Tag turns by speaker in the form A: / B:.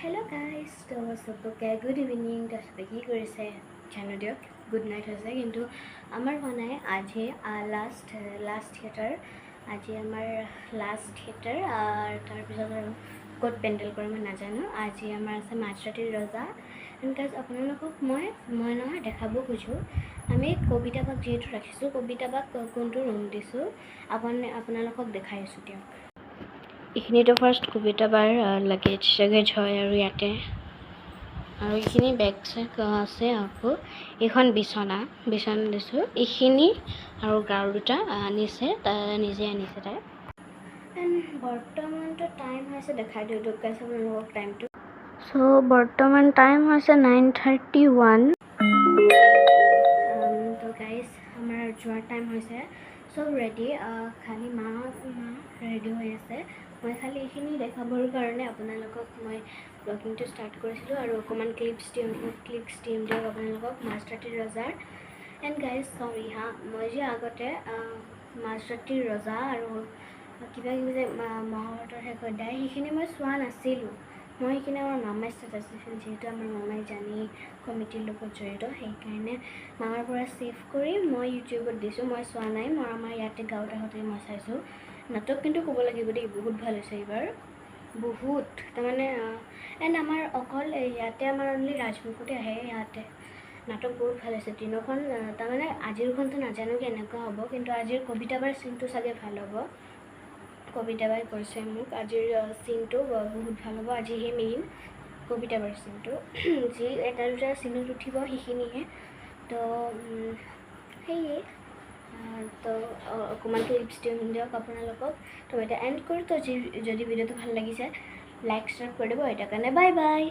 A: Hello guys, তো সবকে good evening. তাৰপিছতে কি কৰিছে জানো দিয়ক, গুড নাইট হৈছে কিন্তু আমাৰ হোৱা নাই। আজি লাষ্ট থিয়েটাৰ, আজি আমাৰ লাষ্ট থিয়েটাৰ। তাৰপিছত আৰু ক'ত পেণ্ডেল কৰে মই নাজানো। আজি আমাৰ আছে মাঝৰাতিৰ ৰজা। গাইজ আপোনালোকক মই নহয় দেখাব খোজোঁ, আমি কবিতা বাক যিহেতু ৰাখিছোঁ, কবিতা বাক কোনটো ৰুম দিছোঁ আপোনালোকক দেখাই আছোঁ দিয়ক। এইখিনিতো ফাৰ্ষ্ট কবিতা বাৰ লাগেজ হয় আৰু ইয়াতে আৰু এইখিনি বেগ চেগ আছে। আকৌ এইখন বিচনা দিছোঁ। এইখিনি আৰু গাৰু দুটা আনিছে, নিজে আনিছে তাই। বৰ্তমানটো টাইম হৈছে, দেখাই দিওঁ দিয়ক গাইজ আপোনালোকক টাইমটো। চ' বৰ্তমান টাইম হৈছে 9:31। তো গাইজ আমাৰ যোৱাৰ টাইম হৈছে, চব ৰেডি। খালি মা ৰেডি হৈ আছে। মই খালি এইখিনি দেখাবৰ কাৰণে আপোনালোকক মই ব্লগিংটো ষ্টাৰ্ট কৰিছিলোঁ আৰু অকণমান ক্লিপছ দিম দিয়ক আপোনালোকক মাঝৰাতিৰ ৰজাৰ। এণ্ড গাইজ চৰি হা, মই যে আগতে মাঝৰাতিৰ ৰজা আৰু কিবা কিবি যে মহাভাৰতৰ শেষ অধ্যায় সেইখিনি মই চোৱা নাছিলোঁ। মই সেইখিনি আমাৰ মামাই ষ্টেটাছ দিছিল, যিহেতু আমাৰ মামাই জানি কমিটিৰ লগত জড়িত, সেইকাৰণে মামাৰ পৰা ছেভ কৰি মই ইউটিউবত দিছোঁ। মই চোৱা নাই, মই আমাৰ ইয়াতে গাঁৱত আহোঁতে মই চাইছোঁ। নাটক কিন্তু ক'ব লাগিব দেই, বহুত ভাল হৈছে এইবাৰ, বহুত। তাৰমানে এণ্ড আমাৰ অকল ইয়াতে আমাৰ অনলি ৰাজমুখতে আহে, ইয়াতে নাটক বহুত ভাল হৈছে। তিনিখন তাৰমানে আজিৰখনটো নাজানো কেনেকুৱা হ'ব, কিন্তু আজিৰ কবিতা বাৰ চিনটো চাগে ভাল হ'ব। কবিতা বাই কৈছে মোক আজিৰ চিনটো বহুত ভাল হ'ব। আজিহে মেইন কবিতা বাৰ চিনটো, যি এটা দুটা চিনত উঠিব সেইখিনিহে। তো সেয়ে তো অকণমান ক্লিপছ দিয়ক আপোনালোকক। তো এতিয়া এণ্ড কৰি, তো যদি ভিডিঅ'টো ভাল লাগিছে লাইক ষ্টাৰ্ট কৰি দিব। এটাৰ কাৰণে বাই বাই।